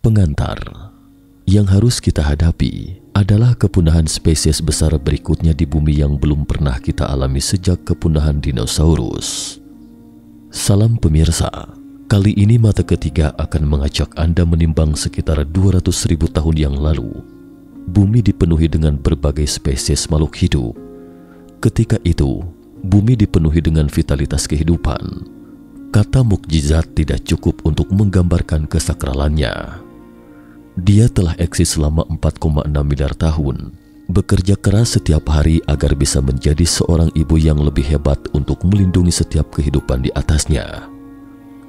Pengantar, yang harus kita hadapi adalah kepunahan spesies besar berikutnya di bumi yang belum pernah kita alami sejak kepunahan dinosaurus. Salam pemirsa, kali ini mata ketiga akan mengajak Anda menimbang sekitar 200.000 tahun yang lalu. Bumi dipenuhi dengan berbagai spesies makhluk hidup. Ketika itu, bumi dipenuhi dengan vitalitas kehidupan. Kata mukjizat tidak cukup untuk menggambarkan kesakralannya. Dia telah eksis selama 4,6 miliar tahun, bekerja keras setiap hari agar bisa menjadi seorang ibu yang lebih hebat untuk melindungi setiap kehidupan di atasnya.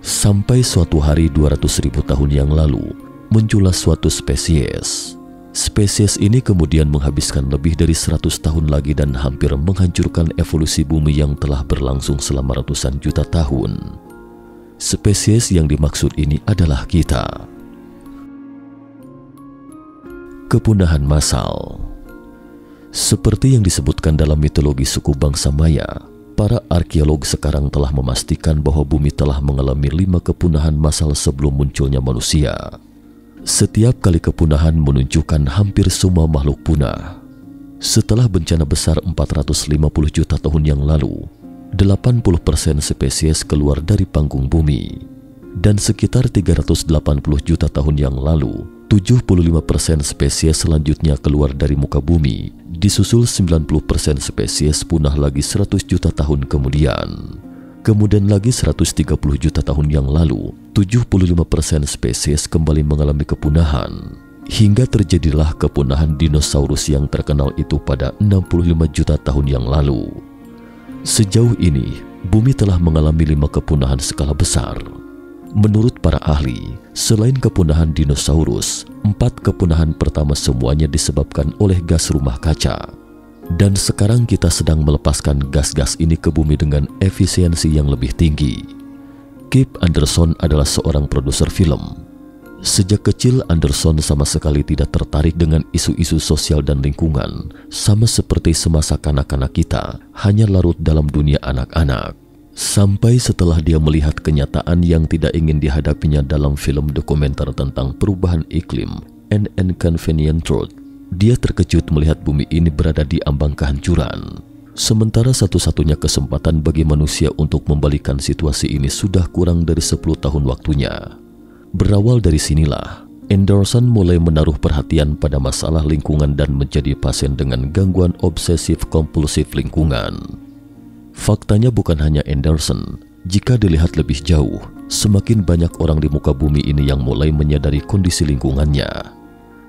Sampai suatu hari 200.000 tahun yang lalu, muncullah suatu spesies. Spesies ini kemudian menghabiskan lebih dari 100 tahun lagi dan hampir menghancurkan evolusi bumi yang telah berlangsung selama ratusan juta tahun. Spesies yang dimaksud ini adalah kita. Kepunahan massal. Seperti yang disebutkan dalam mitologi suku bangsa Maya, para arkeolog sekarang telah memastikan bahwa bumi telah mengalami 5 kepunahan massal sebelum munculnya manusia. Setiap kali kepunahan menunjukkan hampir semua makhluk punah. Setelah bencana besar 450 juta tahun yang lalu, 80% spesies keluar dari panggung bumi. Dan sekitar 380 juta tahun yang lalu, 75% spesies selanjutnya keluar dari muka bumi, disusul 90% spesies punah lagi 100 juta tahun kemudian. Kemudian lagi 130 juta tahun yang lalu, 75% spesies kembali mengalami kepunahan. Hingga terjadilah kepunahan dinosaurus yang terkenal itu pada 65 juta tahun yang lalu. Sejauh ini, bumi telah mengalami 5 kepunahan skala besar. Menurut para ahli, selain kepunahan dinosaurus, 4 kepunahan pertama semuanya disebabkan oleh gas rumah kaca. Dan sekarang kita sedang melepaskan gas-gas ini ke bumi dengan efisiensi yang lebih tinggi. Kip Anderson adalah seorang produser film. Sejak kecil Anderson sama sekali tidak tertarik dengan isu-isu sosial dan lingkungan, sama seperti semasa kanak-kanak kita, hanya larut dalam dunia anak-anak. Sampai setelah dia melihat kenyataan yang tidak ingin dihadapinya dalam film dokumenter tentang perubahan iklim, An Inconvenient Truth, dia terkejut melihat bumi ini berada di ambang kehancuran. Sementara satu-satunya kesempatan bagi manusia untuk membalikan situasi ini sudah kurang dari 10 tahun waktunya. Berawal dari sinilah, Anderson mulai menaruh perhatian pada masalah lingkungan dan menjadi pasien dengan gangguan obsesif kompulsif lingkungan. Faktanya bukan hanya Anderson, jika dilihat lebih jauh, semakin banyak orang di muka bumi ini yang mulai menyadari kondisi lingkungannya.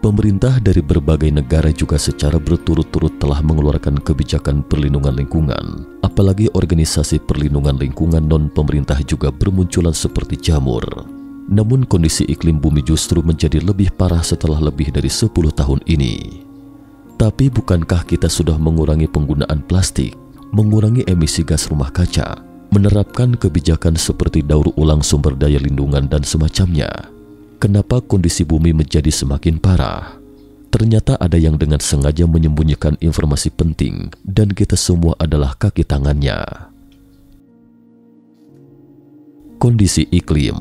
Pemerintah dari berbagai negara juga secara berturut-turut telah mengeluarkan kebijakan perlindungan lingkungan. Apalagi organisasi perlindungan lingkungan non-pemerintah juga bermunculan seperti jamur. Namun kondisi iklim bumi justru menjadi lebih parah setelah lebih dari 10 tahun ini. Tapi bukankah kita sudah mengurangi penggunaan plastik, mengurangi emisi gas rumah kaca, menerapkan kebijakan seperti daur ulang sumber daya lindungan dan semacamnya? Kenapa kondisi bumi menjadi semakin parah? Ternyata ada yang dengan sengaja menyembunyikan informasi penting dan kita semua adalah kaki tangannya. Kondisi iklim.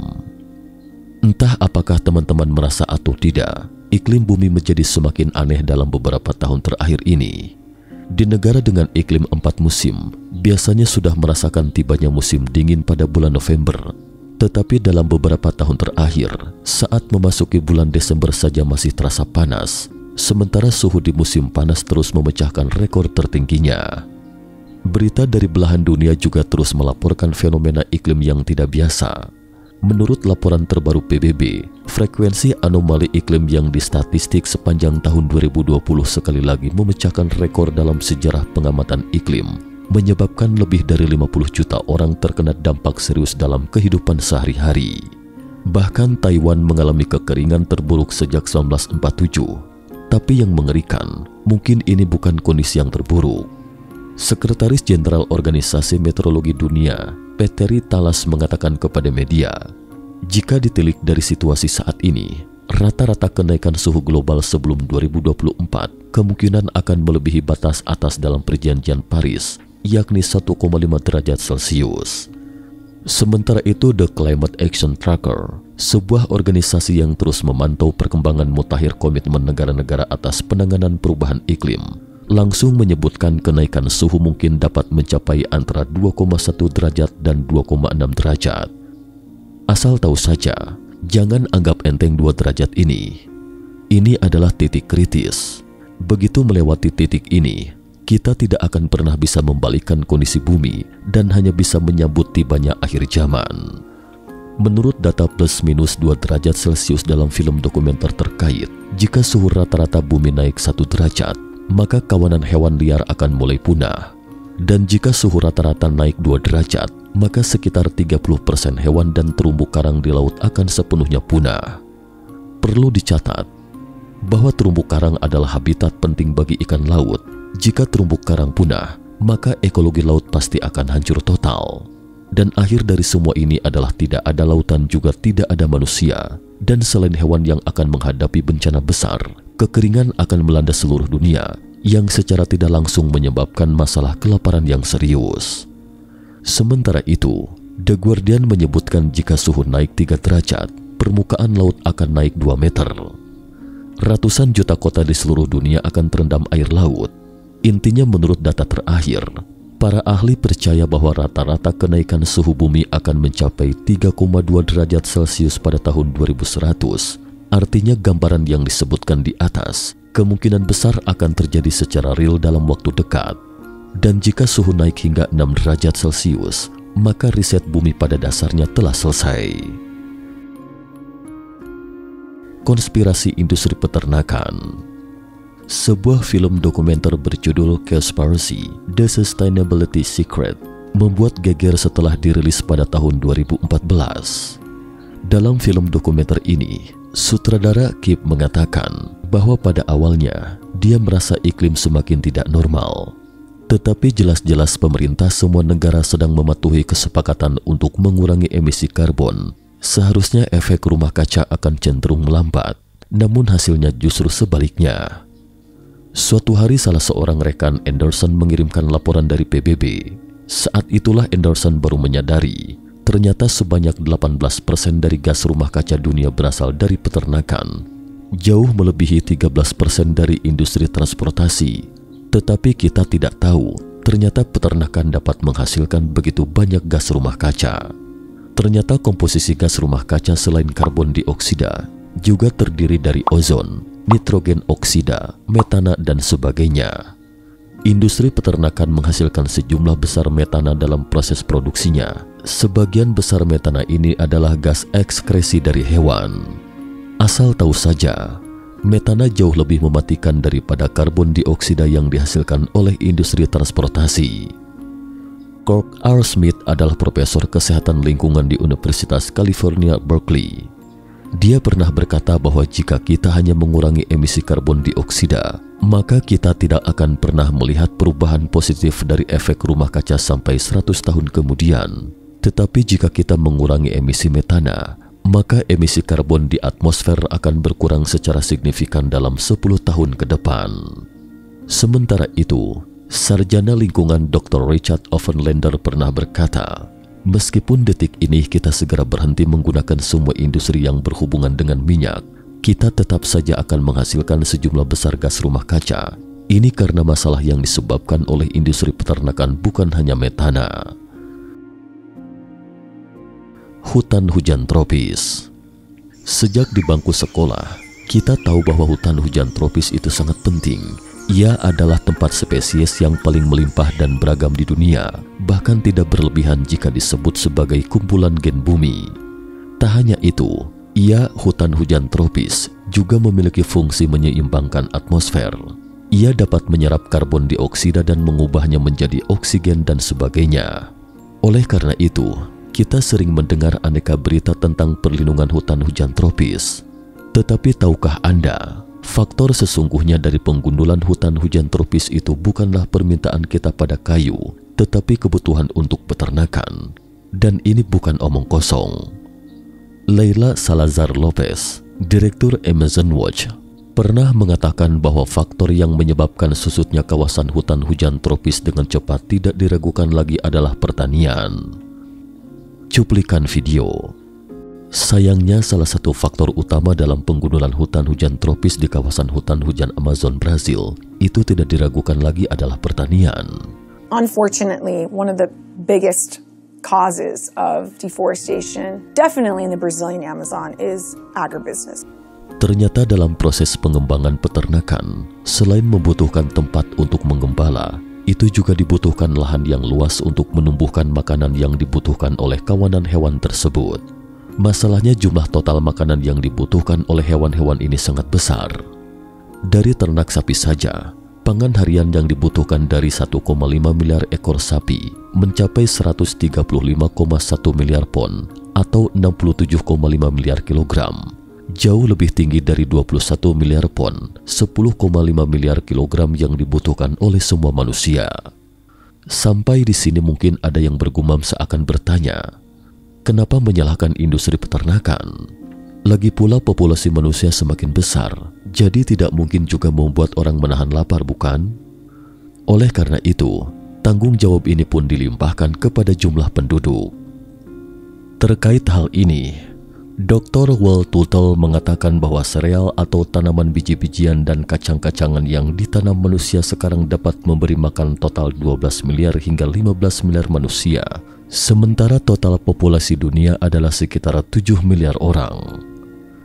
Entah apakah teman-teman merasa atau tidak, iklim bumi menjadi semakin aneh dalam beberapa tahun terakhir ini. Di negara dengan iklim 4 musim, biasanya sudah merasakan tibanya musim dingin pada bulan November. Tetapi dalam beberapa tahun terakhir, saat memasuki bulan Desember saja masih terasa panas, sementara suhu di musim panas terus memecahkan rekor tertingginya. Berita dari belahan dunia juga terus melaporkan fenomena iklim yang tidak biasa. Menurut laporan terbaru PBB, frekuensi anomali iklim yang distatistik sepanjang tahun 2020 sekali lagi memecahkan rekor dalam sejarah pengamatan iklim, menyebabkan lebih dari 50 juta orang terkena dampak serius dalam kehidupan sehari-hari. Bahkan Taiwan mengalami kekeringan terburuk sejak 1947. Tapi yang mengerikan, mungkin ini bukan kondisi yang terburuk. Sekretaris Jenderal Organisasi Meteorologi Dunia, Petteri Talas mengatakan kepada media, jika ditilik dari situasi saat ini, rata-rata kenaikan suhu global sebelum 2024 kemungkinan akan melebihi batas atas dalam perjanjian Paris, yakni 1,5 derajat Celcius. Sementara itu, The Climate Action Tracker sebuah organisasi yang terus memantau perkembangan mutakhir komitmen negara-negara atas penanganan perubahan iklim, langsung menyebutkan kenaikan suhu mungkin dapat mencapai antara 2,1 derajat dan 2,6 derajat. Asal tahu saja, jangan anggap enteng 2 derajat ini. Ini adalah titik kritis. Begitu melewati titik ini, kita tidak akan pernah bisa membalikkan kondisi bumi dan hanya bisa menyambut tibanya akhir zaman. Menurut data plus minus 2 derajat Celcius dalam film dokumenter terkait, jika suhu rata-rata bumi naik 1 derajat, maka kawanan hewan liar akan mulai punah. Dan jika suhu rata-rata naik 2 derajat, maka sekitar 30% hewan dan terumbu karang di laut akan sepenuhnya punah. Perlu dicatat bahwa terumbu karang adalah habitat penting bagi ikan laut. Jika terumbu karang punah, maka ekologi laut pasti akan hancur total. Dan akhir dari semua ini adalah tidak ada lautan, juga tidak ada manusia. Dan selain hewan yang akan menghadapi bencana besar, kekeringan akan melanda seluruh dunia yang secara tidak langsung menyebabkan masalah kelaparan yang serius. Sementara itu, The Guardian menyebutkan jika suhu naik 3 derajat, permukaan laut akan naik 2 meter. Ratusan juta kota di seluruh dunia akan terendam air laut. Intinya menurut data terakhir, para ahli percaya bahwa rata-rata kenaikan suhu bumi akan mencapai 3,2 derajat Celcius pada tahun 2100. Artinya gambaran yang disebutkan di atas kemungkinan besar akan terjadi secara real dalam waktu dekat. Dan jika suhu naik hingga 6 derajat Celcius, maka riset bumi pada dasarnya telah selesai. Konspirasi industri peternakan. Sebuah film dokumenter berjudul Cowspiracy: The Sustainability Secret membuat geger setelah dirilis pada tahun 2014. Dalam film dokumenter ini, sutradara Kip mengatakan bahwa pada awalnya dia merasa iklim semakin tidak normal. Tetapi jelas-jelas pemerintah semua negara sedang mematuhi kesepakatan untuk mengurangi emisi karbon. Seharusnya efek rumah kaca akan cenderung melambat, namun hasilnya justru sebaliknya. Suatu hari salah seorang rekan Anderson mengirimkan laporan dari PBB. Saat itulah Anderson baru menyadari ternyata sebanyak 18% dari gas rumah kaca dunia berasal dari peternakan, jauh melebihi 13% dari industri transportasi. Tetapi kita tidak tahu ternyata peternakan dapat menghasilkan begitu banyak gas rumah kaca. Ternyata komposisi gas rumah kaca selain karbon dioksida juga terdiri dari ozon, nitrogen oksida, metana, dan sebagainya. Industri peternakan menghasilkan sejumlah besar metana dalam proses produksinya. Sebagian besar metana ini adalah gas ekskresi dari hewan. Asal tahu saja, metana jauh lebih mematikan daripada karbon dioksida yang dihasilkan oleh industri transportasi. Kirk R. Smith adalah profesor kesehatan lingkungan di Universitas California, Berkeley. Dia pernah berkata bahwa jika kita hanya mengurangi emisi karbon dioksida, maka kita tidak akan pernah melihat perubahan positif dari efek rumah kaca sampai 100 tahun kemudian. Tetapi jika kita mengurangi emisi metana, maka emisi karbon di atmosfer akan berkurang secara signifikan dalam 10 tahun ke depan. Sementara itu, sarjana lingkungan Dr. Richard Offenlander pernah berkata, meskipun detik ini kita segera berhenti menggunakan semua industri yang berhubungan dengan minyak, kita tetap saja akan menghasilkan sejumlah besar gas rumah kaca. Ini karena masalah yang disebabkan oleh industri peternakan, bukan hanya metana. Hutan hujan tropis. Sejak di bangku sekolah, kita tahu bahwa hutan hujan tropis itu sangat penting. Ia adalah tempat spesies yang paling melimpah dan beragam di dunia, bahkan tidak berlebihan jika disebut sebagai kumpulan gen bumi. Tak hanya itu, hutan hujan tropis juga memiliki fungsi menyeimbangkan atmosfer. Ia dapat menyerap karbon dioksida dan mengubahnya menjadi oksigen dan sebagainya. Oleh karena itu, kita sering mendengar aneka berita tentang perlindungan hutan hujan tropis. Tetapi tahukah Anda, faktor sesungguhnya dari penggundulan hutan hujan tropis itu bukanlah permintaan kita pada kayu, tetapi kebutuhan untuk peternakan. Dan ini bukan omong kosong. Leila Salazar Lopez, Direktur Amazon Watch, pernah mengatakan bahwa faktor yang menyebabkan susutnya kawasan hutan hujan tropis dengan cepat tidak diragukan lagi adalah pertanian. Cuplikan video. Sayangnya, salah satu faktor utama dalam penggundulan hutan hujan tropis di kawasan hutan hujan Amazon Brazil itu tidak diragukan lagi adalah pertanian. Unfortunately, one of the biggest causes of deforestation, definitely in the Brazilian Amazon, is agribusiness. Ternyata dalam proses pengembangan peternakan, selain membutuhkan tempat untuk menggembala, itu juga dibutuhkan lahan yang luas untuk menumbuhkan makanan yang dibutuhkan oleh kawanan hewan tersebut. Masalahnya, jumlah total makanan yang dibutuhkan oleh hewan-hewan ini sangat besar. Dari ternak sapi saja, pangan harian yang dibutuhkan dari 1,5 miliar ekor sapi mencapai 135,1 miliar pon atau 67,5 miliar kilogram. Jauh lebih tinggi dari 21 miliar pon, 10,5 miliar kilogram yang dibutuhkan oleh semua manusia. Sampai di sini mungkin ada yang bergumam seakan bertanya, kenapa menyalahkan industri peternakan? Lagi pula populasi manusia semakin besar, jadi tidak mungkin juga membuat orang menahan lapar, bukan? Oleh karena itu, tanggung jawab ini pun dilimpahkan kepada jumlah penduduk. Terkait hal ini, Dr. Will Tuttle mengatakan bahwa sereal atau tanaman biji-bijian dan kacang-kacangan yang ditanam manusia sekarang dapat memberi makan total 12 miliar hingga 15 miliar manusia, sementara total populasi dunia adalah sekitar 7 miliar orang.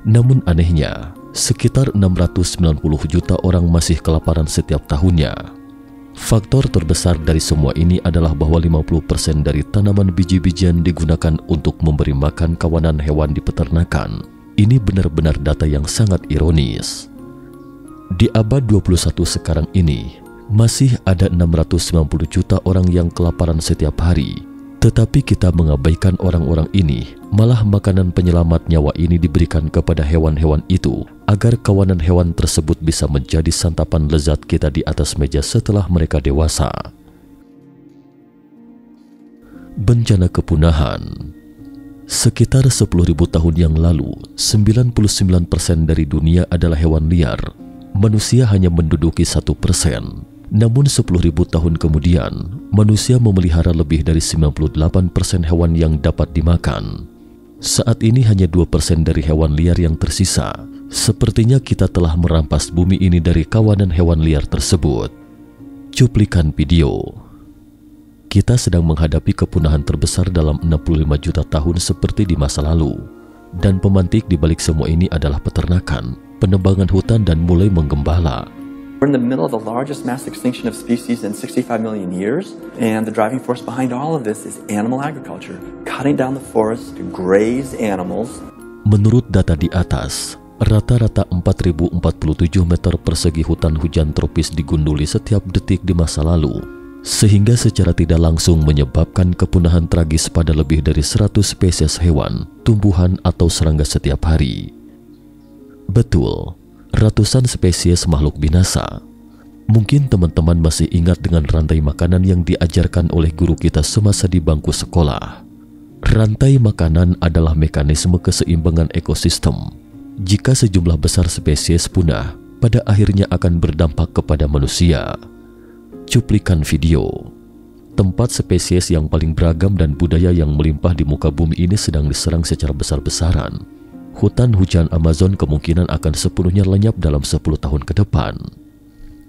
Namun anehnya, sekitar 690 juta orang masih kelaparan setiap tahunnya. Faktor terbesar dari semua ini adalah bahwa 50% dari tanaman biji-bijian digunakan untuk memberi makan kawanan hewan di peternakan. Ini benar-benar data yang sangat ironis. Di abad 21 sekarang ini, masih ada 690 juta orang yang kelaparan setiap hari. Tetapi kita mengabaikan orang-orang ini, malah makanan penyelamat nyawa ini diberikan kepada hewan-hewan itu agar kawanan hewan tersebut bisa menjadi santapan lezat kita di atas meja setelah mereka dewasa. Bencana kepunahan. Sekitar 10.000 tahun yang lalu, 99% dari dunia adalah hewan liar. Manusia hanya menduduki 1%. Namun 10.000 tahun kemudian, manusia memelihara lebih dari 98% hewan yang dapat dimakan. Saat ini hanya 2% dari hewan liar yang tersisa. Sepertinya kita telah merampas bumi ini dari kawanan hewan liar tersebut. Cuplikan video. Kita sedang menghadapi kepunahan terbesar dalam 65 juta tahun seperti di masa lalu. Dan pemantik di balik semua ini adalah peternakan, penebangan hutan dan mulai menggembala. We're in the middle of the largest mass extinction of species in 65 million years, and the driving force behind all of this is animal agriculture, cutting down the forest to graze animals. Menurut data di atas, rata-rata 4.047 meter persegi hutan hujan tropis digunduli setiap detik di masa lalu, sehingga secara tidak langsung menyebabkan kepunahan tragis pada lebih dari 100 spesies hewan, tumbuhan, atau serangga setiap hari. Betul, ratusan spesies makhluk binasa. Mungkin teman-teman masih ingat dengan rantai makanan yang diajarkan oleh guru kita semasa di bangku sekolah. Rantai makanan adalah mekanisme keseimbangan ekosistem. Jika sejumlah besar spesies punah, pada akhirnya akan berdampak kepada manusia. Cuplikan video. Tempat spesies yang paling beragam dan budaya yang melimpah di muka bumi ini sedang diserang secara besar-besaran. Hutan hujan Amazon kemungkinan akan sepenuhnya lenyap dalam 10 tahun ke depan.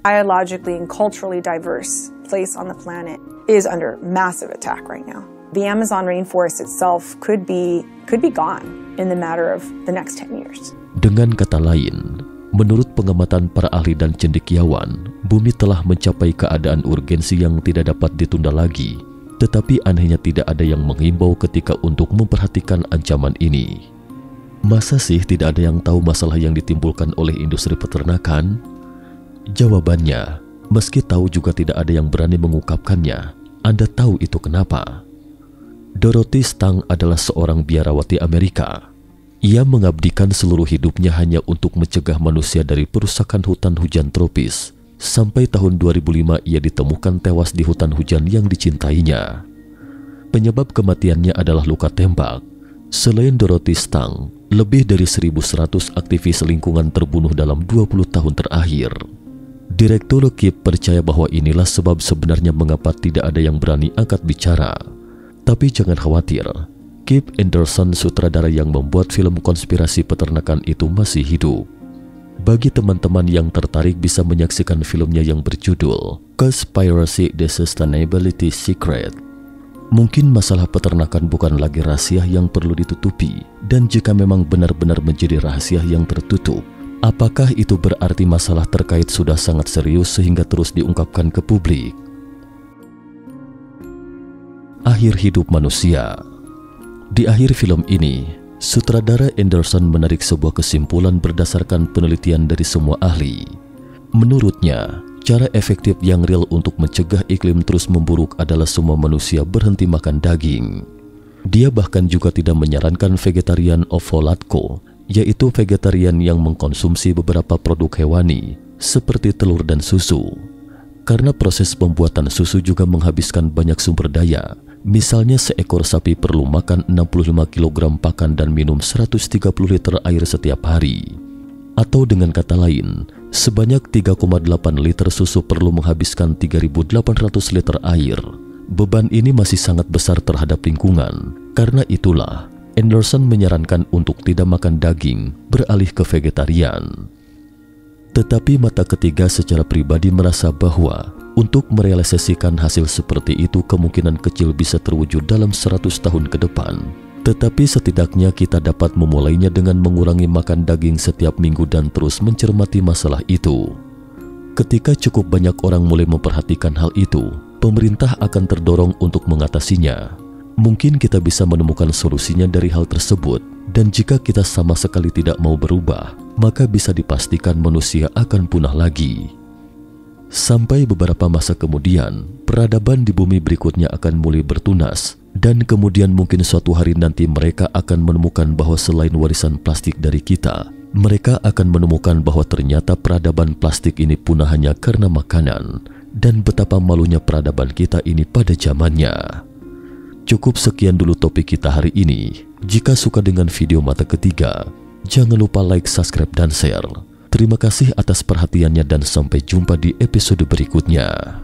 Biologically and culturally diverse place on the planet is under massive attack right now. The Amazon rainforest itself could be gone in the matter of the next 10 years. Dengan kata lain, menurut pengamatan para ahli dan cendekiawan, bumi telah mencapai keadaan urgensi yang tidak dapat ditunda lagi. Tetapi anehnya tidak ada yang menghimbau ketika untuk memperhatikan ancaman ini. Masa sih tidak ada yang tahu masalah yang ditimbulkan oleh industri peternakan? Jawabannya, meski tahu juga tidak ada yang berani mengungkapkannya. Anda tahu itu kenapa? Dorothy Stang adalah seorang biarawati Amerika. Ia mengabdikan seluruh hidupnya hanya untuk mencegah manusia dari perusakan hutan hujan tropis. Sampai tahun 2005 ia ditemukan tewas di hutan hujan yang dicintainya. Penyebab kematiannya adalah luka tembak. Selain Dorothy Stang, lebih dari 1.100 aktivis lingkungan terbunuh dalam 20 tahun terakhir. Direktur KIP percaya bahwa inilah sebab sebenarnya mengapa tidak ada yang berani angkat bicara. Tapi jangan khawatir, Kip Anderson, sutradara yang membuat film konspirasi peternakan itu, masih hidup. Bagi teman-teman yang tertarik bisa menyaksikan filmnya yang berjudul Conspiracy: The Sustainability Secret. Mungkin masalah peternakan bukan lagi rahasia yang perlu ditutupi, dan jika memang benar-benar menjadi rahasia yang tertutup, apakah itu berarti masalah terkait sudah sangat serius sehingga terus diungkapkan ke publik? Akhir hidup manusia. Di akhir film ini, sutradara Anderson menarik sebuah kesimpulan berdasarkan penelitian dari semua ahli. Menurutnya, cara efektif yang real untuk mencegah iklim terus memburuk adalah semua manusia berhenti makan daging. Dia bahkan juga tidak menyarankan vegetarian ovo-latko, yaitu vegetarian yang mengkonsumsi beberapa produk hewani seperti telur dan susu. Karena proses pembuatan susu juga menghabiskan banyak sumber daya. Misalnya seekor sapi perlu makan 65 kg pakan dan minum 130 liter air setiap hari. Atau dengan kata lain, sebanyak 3,8 liter susu perlu menghabiskan 3.800 liter air. Beban ini masih sangat besar terhadap lingkungan. Karena itulah, Anderson menyarankan untuk tidak makan daging, beralih ke vegetarian. Tetapi mata ketiga secara pribadi merasa bahwa untuk merealisasikan hasil seperti itu kemungkinan kecil bisa terwujud dalam 100 tahun ke depan. Tetapi setidaknya kita dapat memulainya dengan mengurangi makan daging setiap minggu dan terus mencermati masalah itu. Ketika cukup banyak orang mulai memperhatikan hal itu, pemerintah akan terdorong untuk mengatasinya. Mungkin kita bisa menemukan solusinya dari hal tersebut, dan jika kita sama sekali tidak mau berubah, maka bisa dipastikan manusia akan punah lagi. Sampai beberapa masa kemudian, peradaban di bumi berikutnya akan mulai bertunas, dan kemudian mungkin suatu hari nanti mereka akan menemukan bahwa selain warisan plastik dari kita, mereka akan menemukan bahwa ternyata peradaban plastik ini punah hanya karena makanan, dan betapa malunya peradaban kita ini pada zamannya. Cukup sekian dulu topik kita hari ini. Jika suka dengan video mata ketiga, jangan lupa like, subscribe, dan share. Terima kasih atas perhatiannya dan sampai jumpa di episode berikutnya.